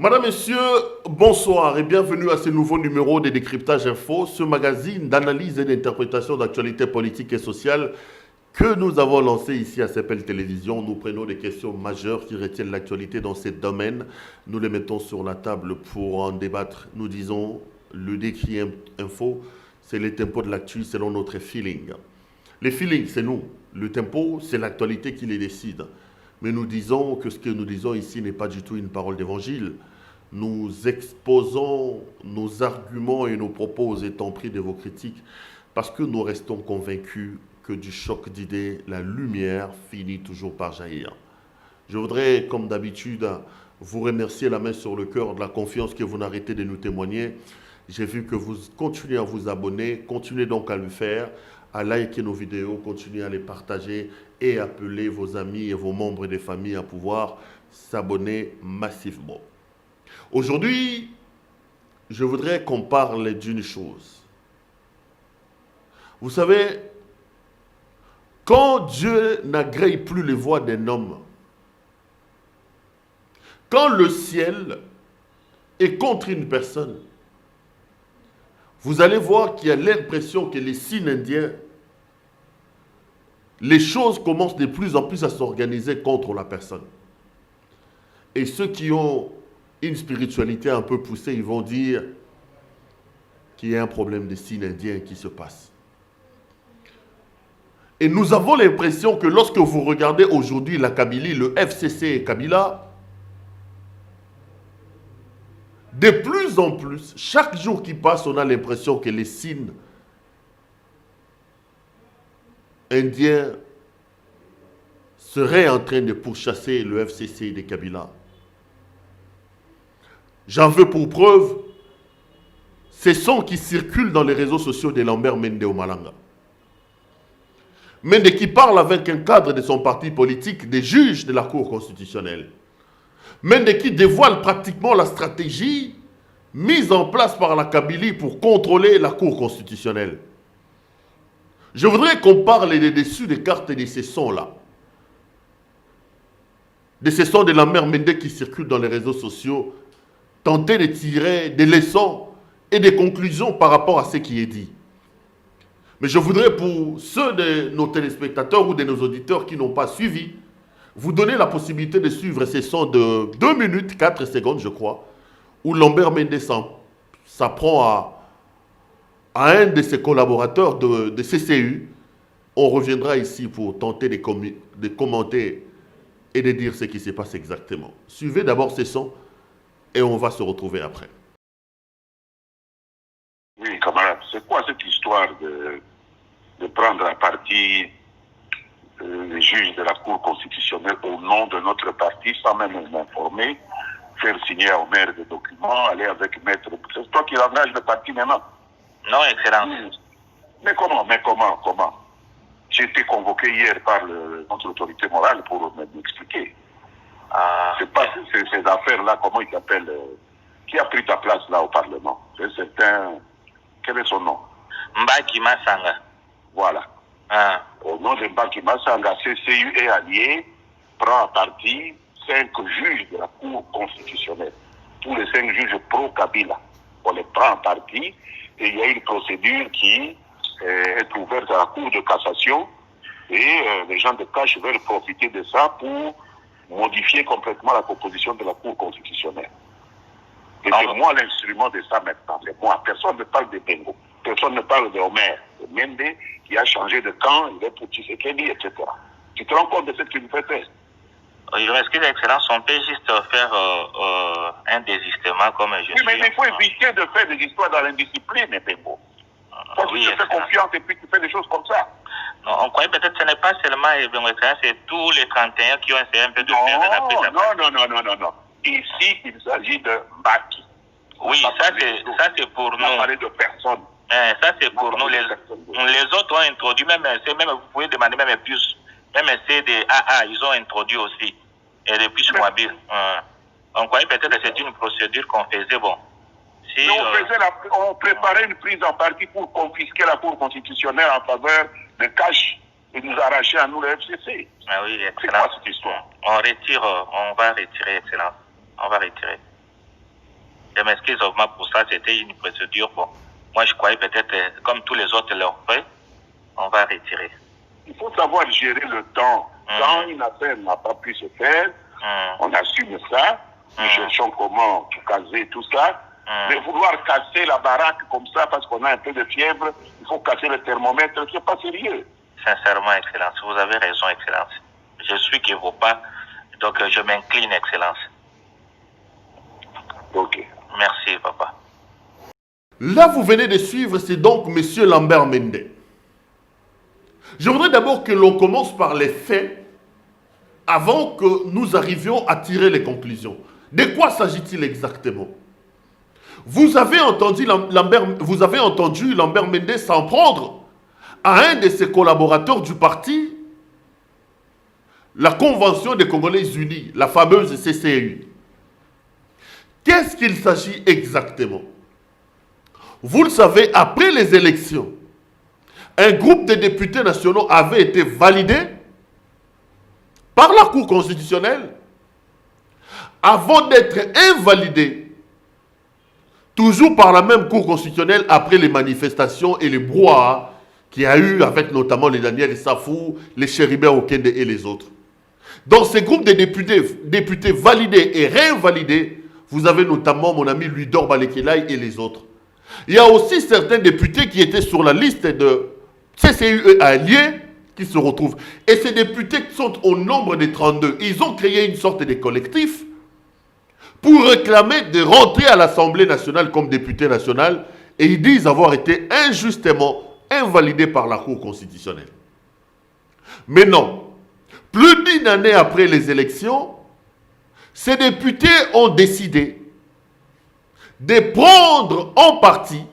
Madame, Messieurs, bonsoir et bienvenue à ce nouveau numéro de Décryptage Info, ce magazine d'analyse et d'interprétation d'actualité politique et sociale que nous avons lancé ici à CPL Télévision. Nous prenons des questions majeures qui retiennent l'actualité dans ces domaines. Nous les mettons sur la table pour en débattre. Nous disons le Décry Info, c'est le tempo de l'actu selon notre feeling. Les feelings, c'est nous. Le tempo, c'est l'actualité qui les décide. Mais nous disons que ce que nous disons ici n'est pas du tout une parole d'évangile. Nous exposons nos arguments et nos propos étant pris de vos critiques parce que nous restons convaincus que du choc d'idées, la lumière finit toujours par jaillir. Je voudrais, comme d'habitude, vous remercier la main sur le cœur de la confiance que vous n'arrêtez de nous témoigner. J'ai vu que vous continuez à vous abonner, continuez donc à le faire, à liker nos vidéos, continuez à les partager et appeler vos amis et vos membres des familles à pouvoir s'abonner massivement. Aujourd'hui, je voudrais qu'on parle d'une chose. Vous savez, quand Dieu n'agrée plus les voix d'un homme, quand le ciel est contre une personne, vous allez voir qu'il y a l'impression que les signes indiens, les choses commencent de plus en plus à s'organiser contre la personne. Et ceux qui ont une spiritualité un peu poussée, ils vont dire qu'il y a un problème de signes indiens qui se passe. Et nous avons l'impression que lorsque vous regardez aujourd'hui la Kabylie, le FCC et Kabila, de plus en plus, chaque jour qui passe, on a l'impression que les signes indiens seraient en train de pourchasser le FCC de Kabila. J'en veux pour preuve ces sons qui circulent dans les réseaux sociaux de Lambert Mende Omalanga. Mende qui parle avec un cadre de son parti politique, des juges de la Cour constitutionnelle. Mende qui dévoile pratiquement la stratégie mise en place par la Kabylie pour contrôler la Cour constitutionnelle. Je voudrais qu'on parle des dessus des cartes de ces sons-là. De ces sons de Lambert Mende qui circulent dans les réseaux sociaux, tenter de tirer des leçons et des conclusions par rapport à ce qui est dit. Mais je voudrais pour ceux de nos téléspectateurs ou de nos auditeurs qui n'ont pas suivi, vous donner la possibilité de suivre ces sons de 2 minutes, 4 secondes je crois, où Lambert Mende s'apprend à un de ses collaborateurs de CCU. On reviendra ici pour tenter de commenter et de dire ce qui se passe exactement. Suivez d'abord ces sons et on va se retrouver après. Oui, camarade, c'est quoi cette histoire de prendre à partie les juges de la Cour constitutionnelle au nom de notre parti sans même nous informer, faire signer au maire des documents, aller avec maître... C'est toi qui engage le parti maintenant? Non, Excellence. Mais comment J'ai été convoqué hier par notre autorité morale pour m'expliquer. C'est pas ces affaires-là, comment il s'appelle, qui a pris ta place là au Parlement? C'est certain. Quel est son nom? Mbaki Masanga. Voilà. Au nom de Mbaki Masanga, CCU et allié prend à partie 5 juges de la Cour constitutionnelle. Tous les 5 juges pro-Kabila. On les prend à partie et il y a une procédure qui est ouverte à la Cour de cassation et les gens de cash veulent profiter de ça pour modifier complètement la composition de la Cour constitutionnelle. Et c'est moi l'instrument de ça maintenant. C'est moi. Personne ne parle de Bengo. Personne ne parle de Omer, de Mende, qui a changé de camp, il est pour Tshisekedi, etc. Tu te rends compte de ce qu'il fait faire? Je m'excuse, Excellence, on peut juste faire un désistement comme je Oui, mais il faut éviter de faire des histoires dans l'indiscipline, Bengo. Quand tu te fais confiance et puis tu fais des choses comme ça. Non, on croyait peut-être que ce n'est pas seulement Bengo Excellence, c'est tous les 31 qui ont essayé un peu de faire la prise. Non. Ici, il s'agit de Mbaki. Oui, ça c'est pour nous. On va parler de personne. Ça c'est pour nous. Les autres ont introduit, même vous pouvez demander même plus. Même CDAA, ils ont introduit aussi. Et les plus mobiles. On croyait peut-être que c'est une procédure qu'on faisait. Bon. Si, on préparait une prise en partie pour confisquer la Cour constitutionnelle en faveur de cash et nous arracher à nous le FCC. Ah oui, c'est quoi cette histoire? On va retirer, Excellence. On va retirer. Je m'excuse vraiment pour ça, c'était une procédure. Bon, moi je croyais peut-être, comme tous les autres l'ont fait, on va retirer. Il faut savoir gérer le temps. Quand une affaire n'a pas pu se faire, on assume ça. Nous cherchons comment tout caser, tout ça. Mais vouloir casser la baraque comme ça parce qu'on a un peu de fièvre, il faut casser le thermomètre, c'est pas sérieux. Sincèrement, Excellence, vous avez raison, Excellence. Je suis qui vaut pas, donc je m'incline, Excellence. Ok. Merci, papa. Là, vous venez de suivre, c'est donc M. Lambert Mende. Je voudrais d'abord que l'on commence par les faits avant que nous arrivions à tirer les conclusions. De quoi s'agit-il exactement? Vous avez entendu Lambert Mende s'en prendre à un de ses collaborateurs du parti, la Convention des Congolais Unis, la fameuse CCU. Qu'est-ce qu'il s'agit exactement? Vous le savez, après les élections, un groupe de députés nationaux avait été validé par la Cour constitutionnelle avant d'être invalidé toujours par la même Cour constitutionnelle après les manifestations et les brouhahas qu'il y a eu avec notamment les Daniel Safou, les Chéribert Okende et les autres. Dans ces groupes de députés validés et réinvalidés, vous avez notamment mon ami Luidor Balekelai et les autres. Il y a aussi certains députés qui étaient sur la liste de CCUE alliés qui se retrouvent. Et ces députés sont au nombre de 32. Ils ont créé une sorte de collectif pour réclamer de rentrer à l'Assemblée nationale comme député national. Et ils disent avoir été injustement invalidés par la Cour constitutionnelle. Mais non, plus d'une année après les élections, ces députés ont décidé de prendre en partie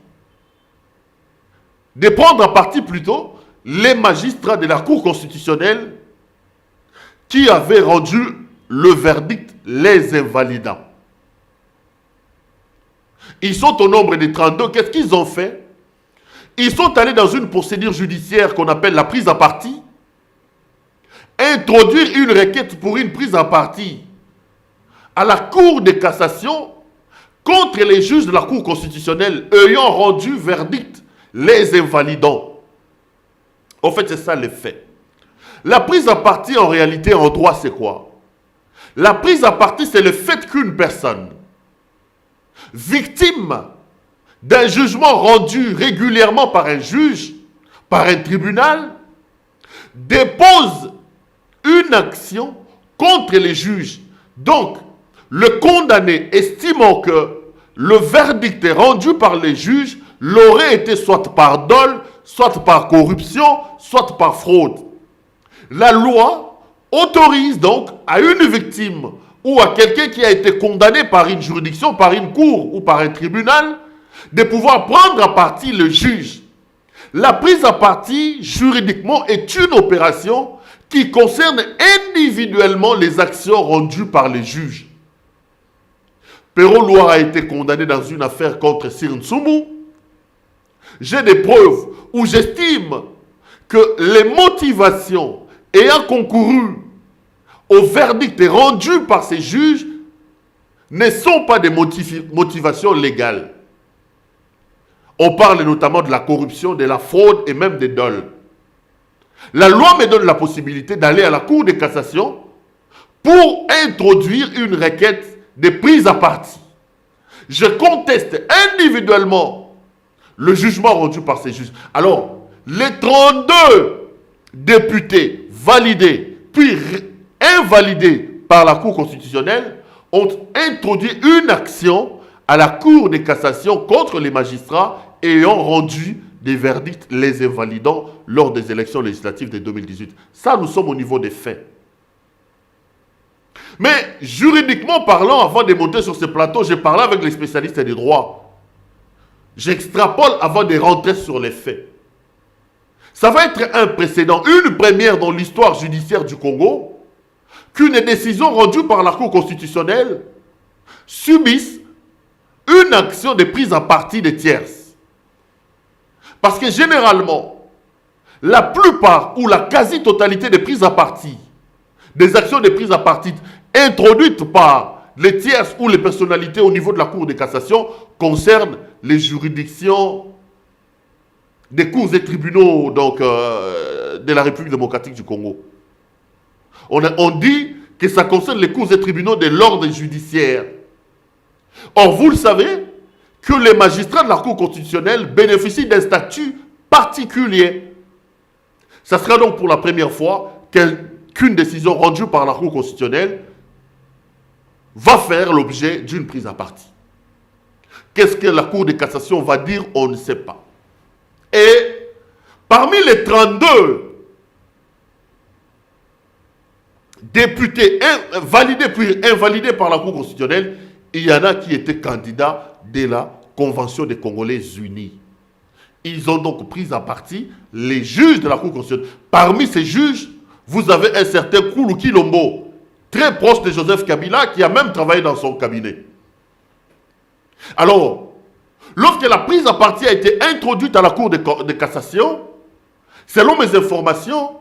plutôt, les magistrats de la Cour constitutionnelle qui avaient rendu le verdict les invalidant. Ils sont au nombre de 32. Qu'est-ce qu'ils ont fait? Ils sont allés dans une procédure judiciaire qu'on appelle la prise à partie, introduire une requête pour une prise à partie à la Cour de cassation contre les juges de la Cour constitutionnelle ayant rendu verdict les invalidants. En fait, c'est ça les faits. La prise à partie, en réalité, en droit, c'est quoi? La prise à partie, c'est le fait qu'une personne victime d'un jugement rendu régulièrement par un juge, par un tribunal, dépose une action contre les juges. Donc, le condamné, estimant que le verdict rendu par les juges l'aurait été soit par dol, soit par corruption, soit par fraude. La loi autorise donc à une victime ou à quelqu'un qui a été condamné par une juridiction, par une cour ou par un tribunal, de pouvoir prendre à partie le juge. La prise à partie, juridiquement, est une opération qui concerne individuellement les actions rendues par les juges. Perrault Loire a été condamné dans une affaire contre Sir Nsumu. J'ai des preuves où j'estime que les motivations ayant concouru au verdict rendu par ces juges ne sont pas des motivations légales. On parle notamment de la corruption, de la fraude et même des dols. La loi me donne la possibilité d'aller à la Cour de cassation pour introduire une requête de prise à partie. Je conteste individuellement le jugement rendu par ces juges. Alors, les 32 députés validés puis invalidés par la Cour constitutionnelle ont introduit une action à la Cour de cassation contre les magistrats ayant rendu des verdicts les invalidant lors des élections législatives de 2018. Ça, nous sommes au niveau des faits. Mais juridiquement parlant, avant de monter sur ce plateau, j'ai parlé avec les spécialistes du droit. J'extrapole avant de rentrer sur les faits. Ça va être un précédent, une première dans l'histoire judiciaire du Congo, qu'une décision rendue par la Cour constitutionnelle subisse une action de prise à partie des tierces. Parce que généralement, la plupart ou la quasi-totalité des prises à partie, des actions de prise à partie introduites par les tierces ou les personnalités au niveau de la Cour de cassation concernent les juridictions des cours et tribunaux donc, de la République démocratique du Congo. On dit que ça concerne les cours et tribunaux de l'ordre judiciaire. Or, vous le savez, que les magistrats de la Cour constitutionnelle bénéficient d'un statut particulier. Ça sera donc pour la première fois qu'une décision rendue par la Cour constitutionnelle va faire l'objet d'une prise à partie. Qu'est-ce que la Cour de cassation va dire? On ne sait pas. Et parmi les 32 députés validés puis invalidés par la Cour constitutionnelle, il y en a qui étaient candidats de la Convention des Congolais unis. Ils ont donc pris à partie les juges de la Cour constitutionnelle. Parmi ces juges, vous avez un certain Koulouki Lombo, très proche de Joseph Kabila, qui a même travaillé dans son cabinet. Alors, lorsque la prise à partie a été introduite à la Cour de cassation, selon mes informations,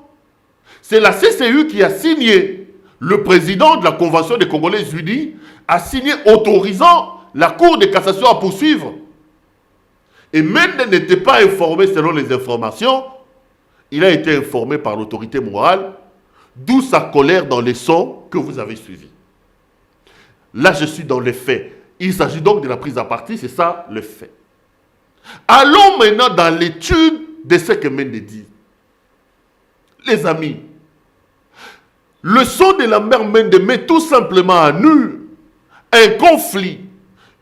c'est la CCU qui a signé, le président de la Convention des Congolais unis a signé autorisant la Cour de cassation à poursuivre. Et Mende n'était pas informé selon les informations, il a été informé par l'autorité morale, d'où sa colère dans les sons que vous avez suivis. Là, je suis dans les faits. Il s'agit donc de la prise à partie, c'est ça le fait. Allons maintenant dans l'étude de ce que Mende dit. Les amis, le son de la mère Mende met tout simplement à nu un conflit,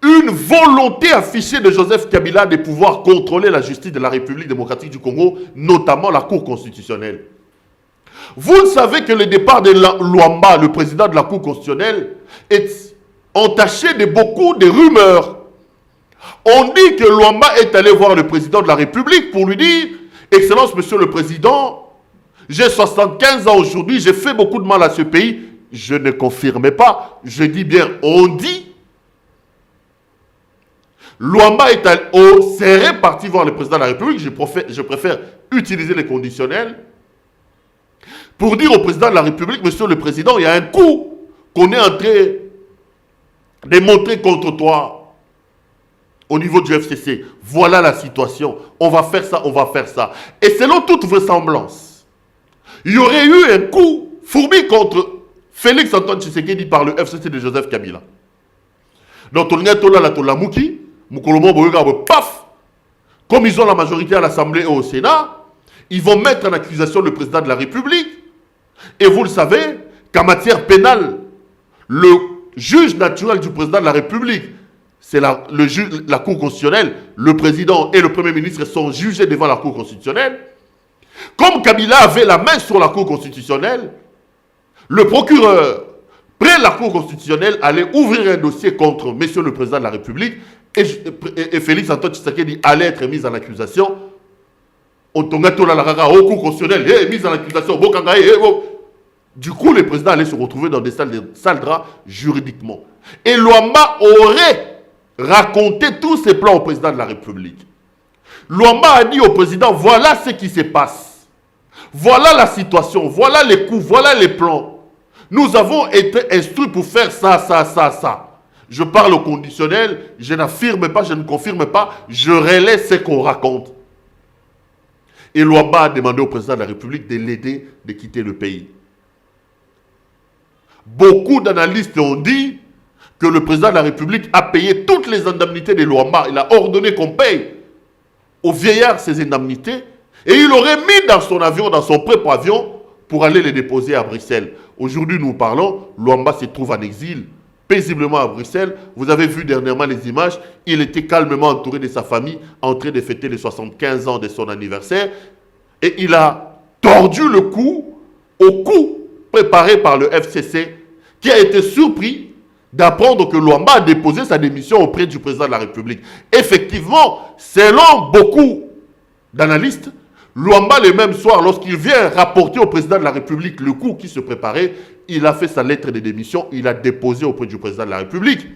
une volonté affichée de Joseph Kabila de pouvoir contrôler la justice de la République démocratique du Congo, notamment la Cour constitutionnelle. Vous savez que le départ de Luamba, le président de la Cour constitutionnelle, est entaché de beaucoup de rumeurs. On dit que Luamba est allé voir le président de la République pour lui dire « Excellence, monsieur le président, j'ai 75 ans aujourd'hui, j'ai fait beaucoup de mal à ce pays. » Je ne confirme pas, je dis bien on dit. Luamba serait parti voir le président de la République, je préfère utiliser les conditionnels, pour dire au président de la République, monsieur le président, il y a un coup qu'on est en train de montrer contre toi au niveau du FCC. Voilà la situation. On va faire ça, on va faire ça. Et selon toute vraisemblance, il y aurait eu un coup fourbi contre Félix Antoine Tshisekedi par le FCC de Joseph Kabila. Donc, paf, comme ils ont la majorité à l'Assemblée et au Sénat, ils vont mettre en accusation le président de la République. Et vous le savez, qu'en matière pénale, le juge naturel du président de la République, c'est la Cour constitutionnelle, le président et le Premier ministre sont jugés devant la Cour constitutionnelle. Comme Kabila avait la main sur la Cour constitutionnelle, le procureur, près de la Cour constitutionnelle, allait ouvrir un dossier contre monsieur le président de la République et Félix Antoine Tshisekedi allait être mis en accusation. Au Cour constitutionnelle, mis en accusation. Du coup, le président allait se retrouver dans des salles draps juridiquement. Et Luamba aurait raconté tous ses plans au président de la République. Luamba a dit au président, voilà ce qui se passe. Voilà la situation, voilà les coups, voilà les plans. Nous avons été instruits pour faire ça, ça, ça, ça. Je parle au conditionnel, je n'affirme pas, je ne confirme pas, je relaie ce qu'on raconte. Et Luamba a demandé au président de la République de l'aider de quitter le pays. Beaucoup d'analystes ont dit que le président de la République a payé toutes les indemnités de Luamba. Il a ordonné qu'on paye aux vieillards ces indemnités et il aurait mis dans son avion, dans son propre avion, pour aller les déposer à Bruxelles. Aujourd'hui, nous parlons, Luamba se trouve en exil, paisiblement à Bruxelles. Vous avez vu dernièrement les images, il était calmement entouré de sa famille, en train de fêter les 75 ans de son anniversaire. Et il a tordu le cou au coup préparé par le FCC, qui a été surpris d'apprendre que Luamba a déposé sa démission auprès du président de la République. Effectivement, selon beaucoup d'analystes, Luamba, le même soir, lorsqu'il vient rapporter au président de la République le coup qui se préparait, il a fait sa lettre de démission, il a déposé auprès du président de la République.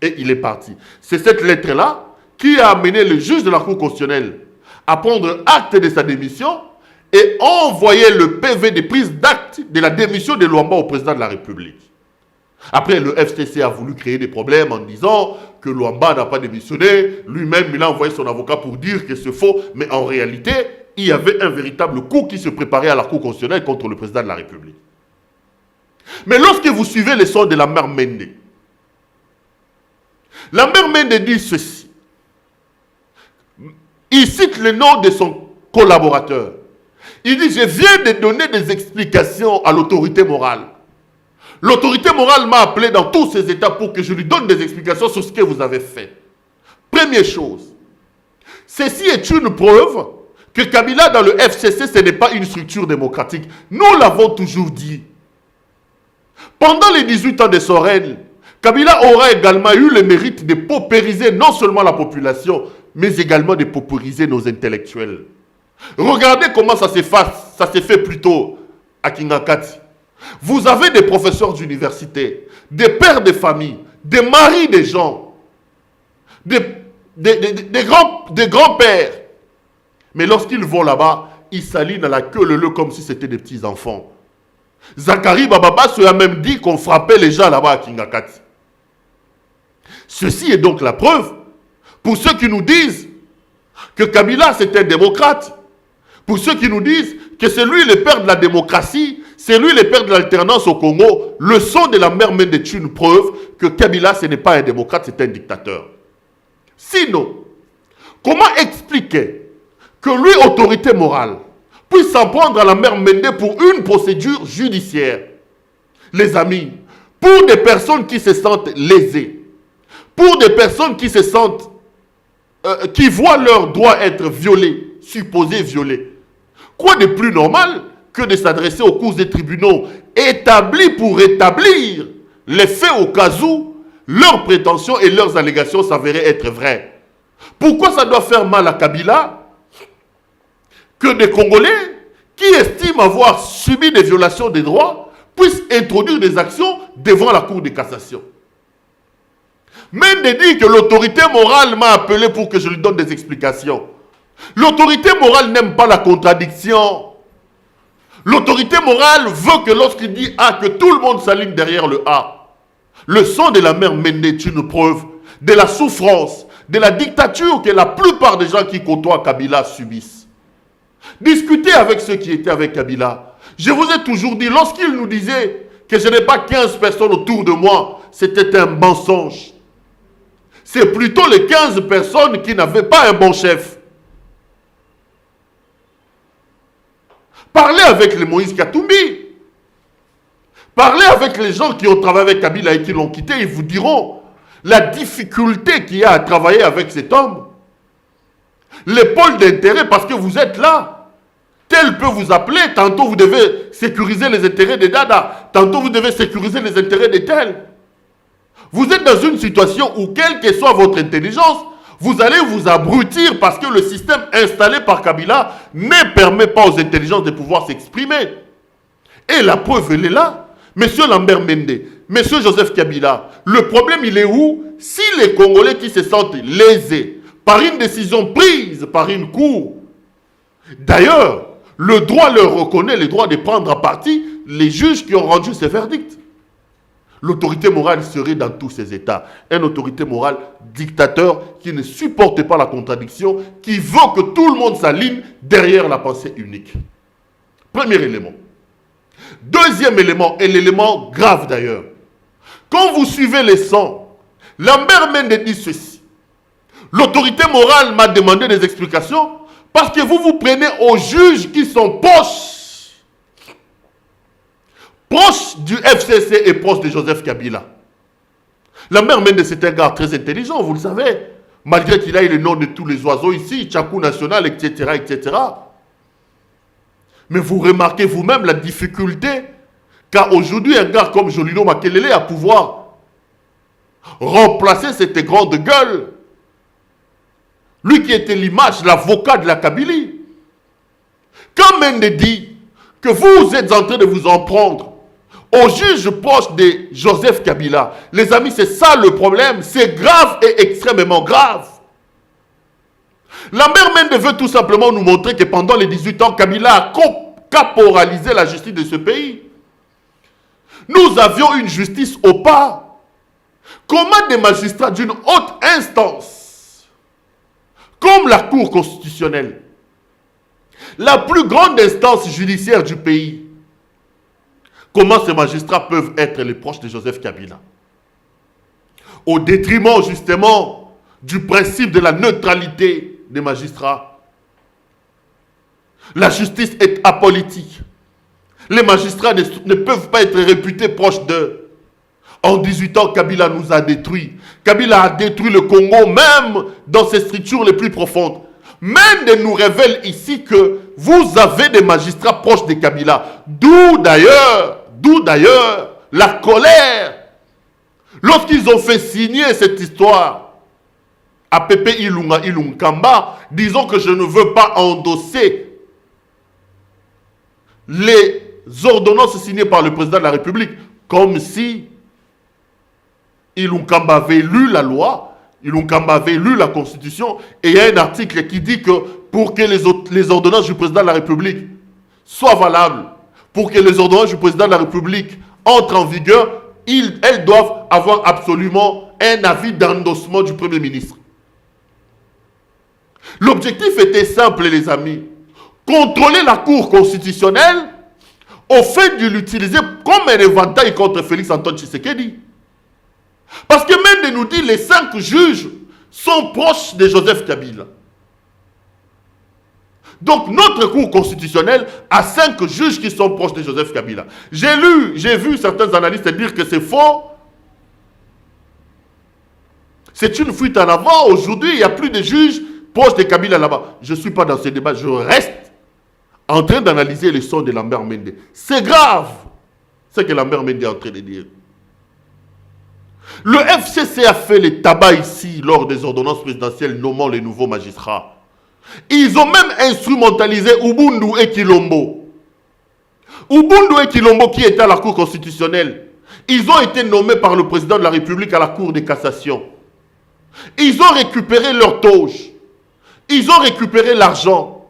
Et il est parti. C'est cette lettre-là qui a amené le juge de la Cour constitutionnelle à prendre acte de sa démission et envoyer le PV de prise d'acte de la démission de Luamba au président de la République. Après, le FCC a voulu créer des problèmes en disant que Luamba n'a pas démissionné. Lui-même, il a envoyé son avocat pour dire que c'est faux. Mais en réalité, il y avait un véritable coup qui se préparait à la Cour constitutionnelle contre le président de la République. Mais lorsque vous suivez les sons de la mère Mende, la mère Mende dit ceci. Il cite le nom de son collaborateur. Il dit, je viens de donner des explications à l'autorité morale. L'autorité morale m'a appelé dans tous ces états pour que je lui donne des explications sur ce que vous avez fait. Première chose, ceci est une preuve que Kabila dans le FCC, ce n'est pas une structure démocratique. Nous l'avons toujours dit. Pendant les 18 ans de Sorel, Kabila aura également eu le mérite de paupériser non seulement la population, mais également de paupériser nos intellectuels. Regardez comment ça s'est fait plutôt à Kingakati. Vous avez des professeurs d'université, des pères de famille, des maris des gens, des grands-pères. Mais lorsqu'ils vont là-bas, ils s'alignent à la queue leu comme si c'était des petits-enfants. Zachary Bababa se a même dit qu'on frappait les gens là-bas à Kingakati. Ceci est donc la preuve pour ceux qui nous disent que Kabila c'est un démocrate, pour ceux qui nous disent que c'est lui le père de la démocratie, c'est lui le père de l'alternance au Congo. Le son de la mère Mende est une preuve que Kabila ce n'est pas un démocrate, c'est un dictateur. Sinon, comment expliquer que lui, autorité morale, puisse s'en prendre à la mère Mende pour une procédure judiciaire? Les amis, pour des personnes qui se sentent lésées, pour des personnes qui se sentent, qui voient leurs droits être violés, supposés violés, quoi de plus normal que de s'adresser aux cours des tribunaux établis pour établir les faits au cas où leurs prétentions et leurs allégations s'avéraient être vraies? Pourquoi ça doit faire mal à Kabila que des Congolais qui estiment avoir subi des violations des droits puissent introduire des actions devant la Cour de cassation? Même de dire que l'autorité morale m'a appelé pour que je lui donne des explications. L'autorité morale n'aime pas la contradiction. L'autorité morale veut que lorsqu'il dit A, que tout le monde s'aligne derrière le A. Le son de la mère Mende est une preuve de la souffrance, de la dictature que la plupart des gens qui côtoient Kabila subissent. Discutez avec ceux qui étaient avec Kabila. Je vous ai toujours dit, lorsqu'il nous disait que je n'ai pas 15 personnes autour de moi, c'était un mensonge. C'est plutôt les 15 personnes qui n'avaient pas un bon chef. Parlez avec les Moïse Katumbi. Parlez avec les gens qui ont travaillé avec Kabila et qui l'ont quitté. Ils vous diront la difficulté qu'il y a à travailler avec cet homme. Les pôles d'intérêt, parce que vous êtes là. Tel peut vous appeler. Tantôt vous devez sécuriser les intérêts des Dada. Tantôt vous devez sécuriser les intérêts des tels. Vous êtes dans une situation où, quelle que soit votre intelligence, vous allez vous abrutir parce que le système installé par Kabila ne permet pas aux intelligences de pouvoir s'exprimer. Et la preuve, elle est là. Monsieur Lambert Mende, Monsieur Joseph Kabila, le problème, il est où? Si les Congolais qui se sentent lésés par une décision prise par une cour, d'ailleurs, le droit leur reconnaît le droit de prendre à partie les juges qui ont rendu ces verdicts. L'autorité morale serait dans tous ces états. Une autorité morale dictateur qui ne supporte pas la contradiction, qui veut que tout le monde s'aligne derrière la pensée unique. Premier élément. Deuxième élément, et l'élément grave d'ailleurs. Quand vous suivez les sons, Lambert Mende dit ceci. L'autorité morale m'a demandé des explications parce que vous vous prenez aux juges qui sont proche du FCC et proche de Joseph Kabila. Lambert Mende, c'est un gars très intelligent, vous le savez. Malgré qu'il ait le nom de tous les oiseaux ici, Tchakou National, etc., etc. Mais vous remarquez vous-même la difficulté car aujourd'hui, un gars comme Jolino Makelele a pouvoir remplacer cette grande gueule. Lui qui était l'image, l'avocat de la Kabylie. Quand Mende dit que vous êtes en train de vous en prendre au juge proche de Joseph Kabila, les amis, c'est ça le problème. C'est grave et extrêmement grave. Lambert Mende veut tout simplement nous montrer que pendant les 18 ans, Kabila a caporalisé la justice de ce pays. Nous avions une justice au pas. Comment des magistrats d'une haute instance, comme la Cour constitutionnelle, la plus grande instance judiciaire du pays, comment ces magistrats peuvent être les proches de Joseph Kabila? Au détriment justement du principe de la neutralité des magistrats. La justice est apolitique. Les magistrats ne peuvent pas être réputés proches d'eux. En 18 ans, Kabila nous a détruits. Kabila a détruit le Congo, même dans ses structures les plus profondes. Mende nous révèle ici que vous avez des magistrats proches de Kabila. D'où d'ailleurs la colère. Lorsqu'ils ont fait signer cette histoire à Pepe Ilunkamba, disons que je ne veux pas endosser les ordonnances signées par le président de la République, comme si Ilunkamba avait lu la loi, Ilunkamba avait lu la Constitution, et il y a un article qui dit que pour que les ordonnances du président de la République soient valables, pour que les ordonnances du président de la République entrent en vigueur, elles doivent avoir absolument un avis d'endossement du Premier ministre. L'objectif était simple, les amis. Contrôler la Cour constitutionnelle au fait de l'utiliser comme un éventail contre Félix Antoine Tshisekedi. Parce que Mende nous dit les 5 juges sont proches de Joseph Kabila. Donc notre Cour constitutionnelle a 5 juges qui sont proches de Joseph Kabila. J'ai vu certains analystes dire que c'est faux. C'est une fuite en avant. Aujourd'hui, il n'y a plus de juges proches de Kabila là-bas. Je ne suis pas dans ce débat. Je reste en train d'analyser les sons de Lambert Mende. C'est grave ce que Lambert Mende est en train de dire. Le FCC a fait le tabac ici lors des ordonnances présidentielles nommant les nouveaux magistrats. Ils ont même instrumentalisé Ubundu et Kilombo. Ubundu et Kilombo qui étaient à la Cour constitutionnelle, ils ont été nommés par le président de la République à la Cour de cassation. Ils ont récupéré leur toge. Ils ont récupéré l'argent.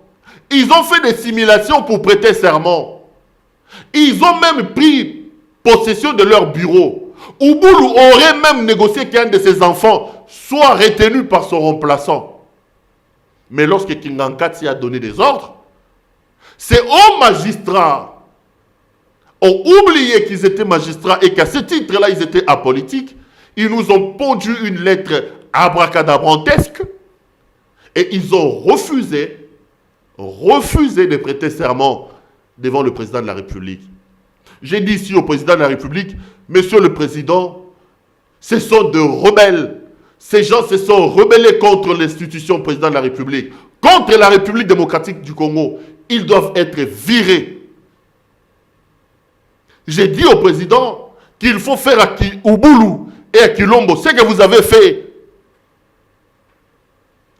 Ils ont fait des simulations pour prêter serment. Ils ont même pris possession de leur bureau. Ubundu aurait même négocié qu'un de ses enfants soit retenu par son remplaçant. Mais lorsque Kingankatsi a donné des ordres, ces hauts magistrats ont oublié qu'ils étaient magistrats et qu'à ce titre-là, ils étaient apolitiques. Ils nous ont pondu une lettre abracadabrantesque et ils ont refusé de prêter serment devant le président de la République. J'ai dit ici au président de la République, Monsieur le Président, ce sont de rebelles. Ces gens se sont rebellés contre l'institution président de la République, contre la République démocratique du Congo. Ils doivent être virés. J'ai dit au président qu'il faut faire à Ubulu et à Kilombo ce que vous avez fait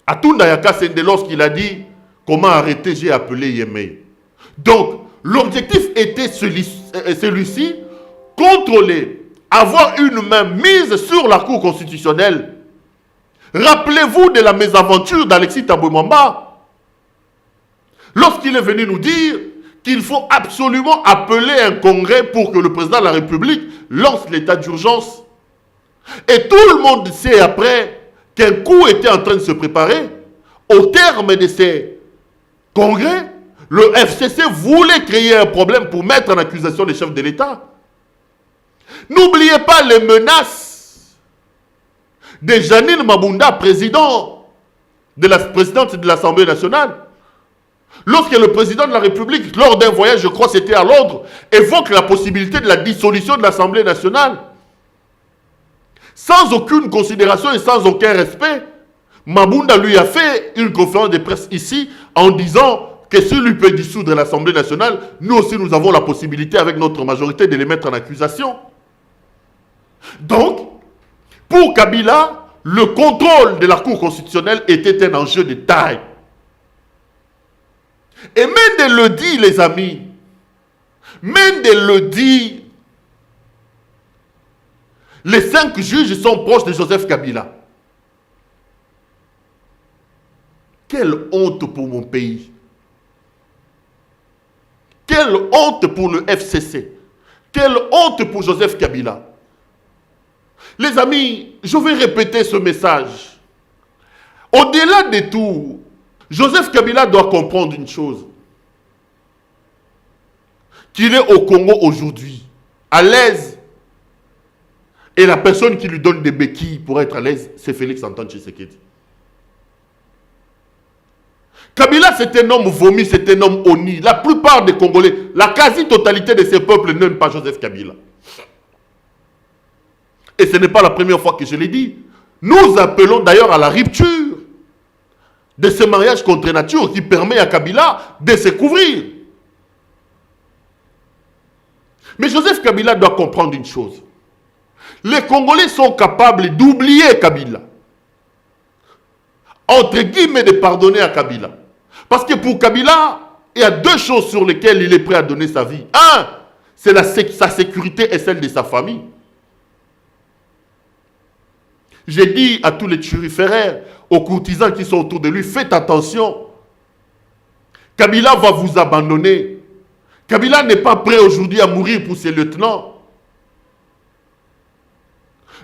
à Tundayaka Sende lorsqu'il a dit comment arrêter, j'ai appelé Yemei. Donc, l'objectif était celui-ci, contrôler, avoir une main mise sur la Cour constitutionnelle. Rappelez-vous de la mésaventure d'Alexis Thambwe Mwamba. Lorsqu'il est venu nous dire qu'il faut absolument appeler un congrès pour que le président de la République lance l'état d'urgence. Et tout le monde sait après qu'un coup était en train de se préparer. Au terme de ces congrès, le FCC voulait créer un problème pour mettre en accusation les chefs de l'État. N'oubliez pas les menaces de Janine Mabunda, présidente de l'Assemblée nationale. Lorsque le président de la République, lors d'un voyage, je crois que c'était à Londres, évoque la possibilité de la dissolution de l'Assemblée nationale, sans aucune considération et sans aucun respect, Mabunda lui a fait une conférence de presse ici en disant que si lui peut dissoudre l'Assemblée nationale, nous aussi nous avons la possibilité avec notre majorité de les mettre en accusation. Donc, pour Kabila, le contrôle de la Cour constitutionnelle était un enjeu de taille. Et Mende le dit, les amis. Mende le dit. Les 5 juges sont proches de Joseph Kabila. Quelle honte pour mon pays. Quelle honte pour le FCC. Quelle honte pour Joseph Kabila. Les amis, je vais répéter ce message. Au-delà de tout, Joseph Kabila doit comprendre une chose. Qu'il est au Congo aujourd'hui, à l'aise. Et la personne qui lui donne des béquilles pour être à l'aise, c'est Félix Antoine Tshisekedi. Kabila, c'est un homme vomi, c'est un homme honni. La plupart des Congolais, la quasi-totalité de ces peuples n'aiment pas Joseph Kabila. Et ce n'est pas la première fois que je l'ai dit. Nous appelons d'ailleurs à la rupture de ce mariage contre nature qui permet à Kabila de se couvrir. Mais Joseph Kabila doit comprendre une chose. Les Congolais sont capables d'oublier Kabila. Entre guillemets, de pardonner à Kabila. Parce que pour Kabila, il y a deux choses sur lesquelles il est prêt à donner sa vie. Un, c'est sa sécurité et celle de sa famille. J'ai dit à tous les turiféraires, aux courtisans qui sont autour de lui, faites attention. Kabila va vous abandonner. Kabila n'est pas prêt aujourd'hui à mourir pour ses lieutenants.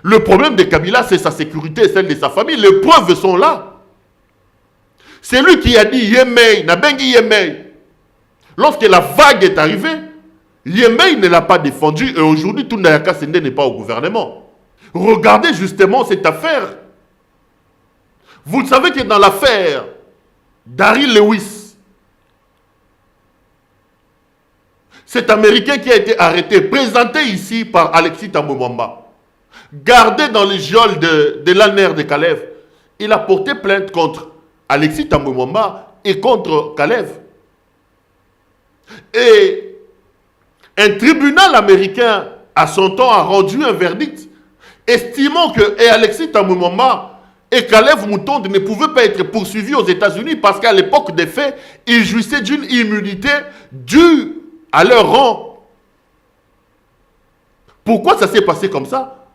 Le problème de Kabila, c'est sa sécurité et celle de sa famille. Les preuves sont là. C'est lui qui a dit Yemei, Nabengi Yemei. Lorsque la vague est arrivée, Yemei ne l'a pas défendu et aujourd'hui, Tundayaka Sende n'est pas au gouvernement. Regardez justement cette affaire. Vous savez que dans l'affaire Daryl Lewis, cet Américain qui a été arrêté, présenté ici par Alexis Thambwe Mwamba, gardé dans les geôles de l'ANR de Kalev, il a porté plainte contre Alexis Thambwe Mwamba et contre Kalev. Et un tribunal américain, à son temps, a rendu un verdict estimant que Alexis Thambwe Mwamba et Kalev Moutonde ne pouvaient pas être poursuivis aux États-Unis parce qu'à l'époque des faits, ils jouissaient d'une immunité due à leur rang. Pourquoi ça s'est passé comme ça?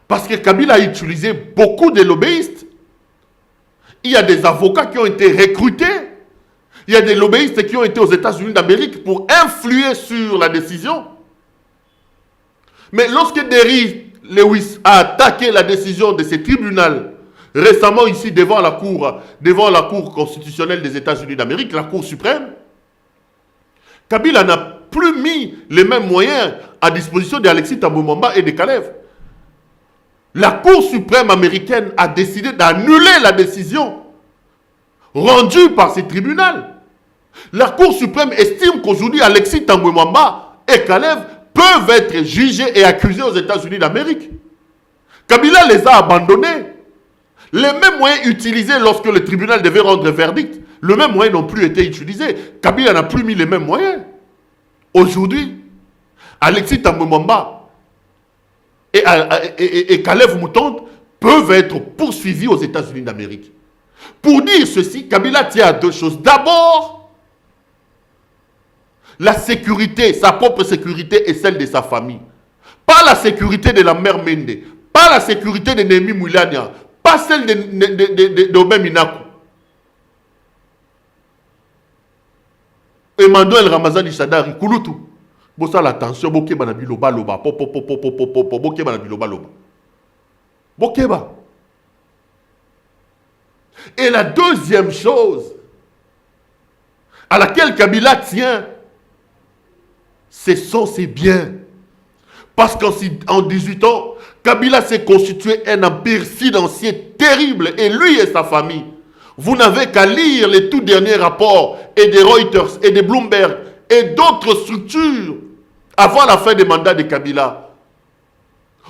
Parce que Kabila a utilisé beaucoup de lobbyistes. Il y a des avocats qui ont été recrutés. Il y a des lobbyistes qui ont été aux États-Unis d'Amérique pour influer sur la décision. Mais lorsque Daryl Lewis a attaqué la décision de ce tribunal récemment ici devant la Cour constitutionnelle des États-Unis d'Amérique, la Cour suprême, Kabila n'a plus mis les mêmes moyens à disposition d'Alexis Thambwe Mwamba et de Kalev. La Cour suprême américaine a décidé d'annuler la décision rendue par ce tribunal. La Cour suprême estime qu'aujourd'hui Alexis Thambwe Mwamba et Kalev peuvent être jugés et accusés aux États-Unis d'Amérique. Kabila les a abandonnés. Les mêmes moyens utilisés lorsque le tribunal devait rendre un verdict, les mêmes moyens n'ont plus été utilisés. Kabila n'a plus mis les mêmes moyens. Aujourd'hui, Alexis Thambwe Mwamba et Kalev Moutonde peuvent être poursuivis aux États-Unis d'Amérique. Pour dire ceci, Kabila tient à deux choses. D'abord, la sécurité, sa propre sécurité et celle de sa famille. Pas la sécurité de la mère Mende, pas la sécurité de Némi Moulania, pas celle de Obem Inaku. Emmanuel Ramazani Shadari, Kulutu. Bossa l'attention, Bokeba na biloba loba, Bokeba na biloba loba. Bokeba. Et la deuxième chose à laquelle Kabila tient, ce sont ses biens. Parce qu'en 18 ans, Kabila s'est constitué un empire financier terrible, et lui et sa famille. Vous n'avez qu'à lire les tout derniers rapports et des Reuters et des Bloomberg et d'autres structures avant la fin des mandats de Kabila.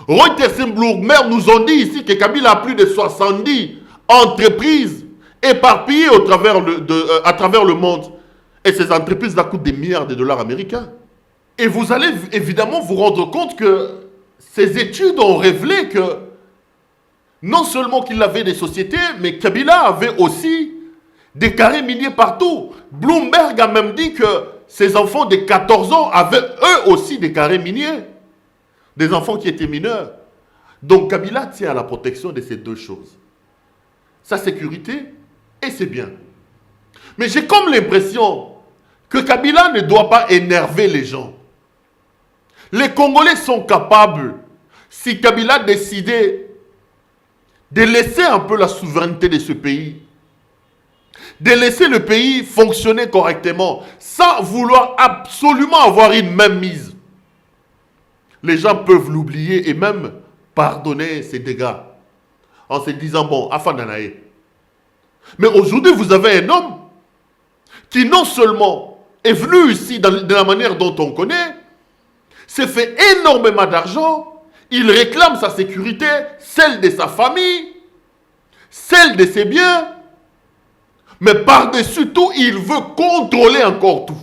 Reuters et Bloomberg nous ont dit ici que Kabila a plus de 70 entreprises éparpillées à travers le monde. Et ces entreprises-là coûtent des milliards de dollars américains. Et vous allez évidemment vous rendre compte que ces études ont révélé que non seulement qu'il avait des sociétés, mais Kabila avait aussi des carrés miniers partout. Bloomberg a même dit que ses enfants de 14 ans avaient eux aussi des carrés miniers. Des enfants qui étaient mineurs. Donc Kabila tient à la protection de ces deux choses. Sa sécurité et ses biens. Mais j'ai comme l'impression que Kabila ne doit pas énerver les gens. Les Congolais sont capables, si Kabila décidait de laisser un peu la souveraineté de ce pays, de laisser le pays fonctionner correctement, sans vouloir absolument avoir une même mise. Les gens peuvent l'oublier et même pardonner ses dégâts, en se disant, bon, Afandanae. Mais aujourd'hui, vous avez un homme qui non seulement est venu ici de la manière dont on connaît, s'est fait énormément d'argent, il réclame sa sécurité, celle de sa famille, celle de ses biens, mais par-dessus tout, il veut contrôler encore tout.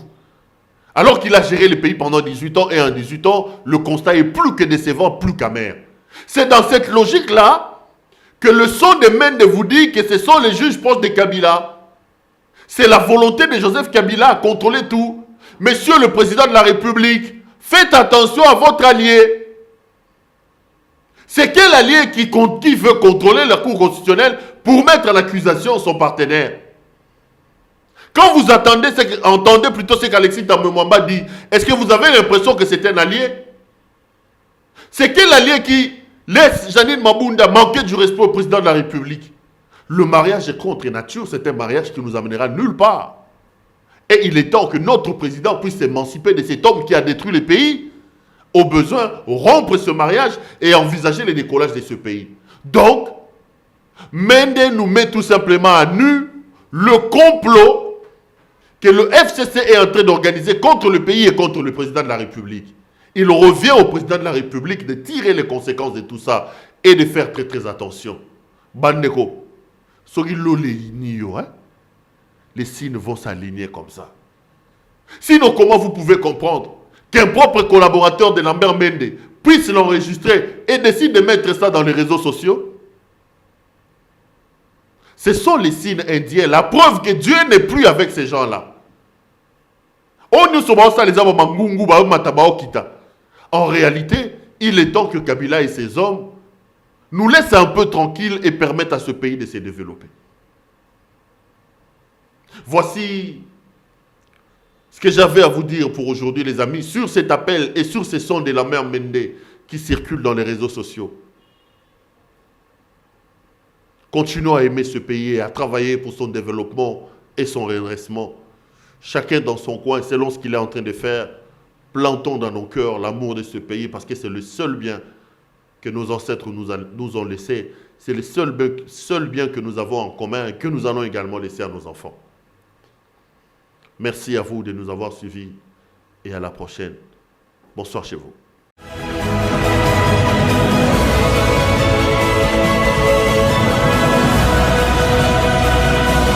Alors qu'il a géré le pays pendant 18 ans, et en 18 ans, le constat est plus que décevant, plus qu'amer. C'est dans cette logique-là que le son de Mende vous dit que ce sont les juges proches de Kabila. C'est la volonté de Joseph Kabila à contrôler tout. Monsieur le Président de la République, faites attention à votre allié. C'est quel allié qui veut contrôler la Cour constitutionnelle pour mettre en accusation son partenaire? Quand vous entendez plutôt ce qu'Alexis Tambemwamba dit, est-ce que vous avez l'impression que c'est un allié? C'est quel allié qui laisse Janine Mabunda manquer du respect au président de la République? Le mariage est contre nature, c'est un mariage qui nous amènera nulle part. Et il est temps que notre président puisse s'émanciper de cet homme qui a détruit le pays. Au besoin, rompre ce mariage et envisager le décollage de ce pays. Donc, Mende nous met tout simplement à nu le complot que le FCC est en train d'organiser contre le pays et contre le président de la République. Il revient au président de la République de tirer les conséquences de tout ça et de faire très très attention. Bandeko, les signes vont s'aligner comme ça. Sinon, comment vous pouvez comprendre qu'un propre collaborateur de Lambert Mende puisse l'enregistrer et décide de mettre ça dans les réseaux sociaux? Ce sont les signes indiens, la preuve que Dieu n'est plus avec ces gens-là. En réalité, il est temps que Kabila et ses hommes nous laissent un peu tranquilles et permettent à ce pays de se développer. Voici ce que j'avais à vous dire pour aujourd'hui, les amis, sur cet appel et sur ces sons de la mère Mende qui circulent dans les réseaux sociaux. Continuons à aimer ce pays et à travailler pour son développement et son redressement. Chacun dans son coin, selon ce qu'il est en train de faire, plantons dans nos cœurs l'amour de ce pays parce que c'est le seul bien que nos ancêtres nous ont laissé. C'est le seul bien que nous avons en commun et que nous allons également laisser à nos enfants. Merci à vous de nous avoir suivis et à la prochaine. Bonsoir chez vous.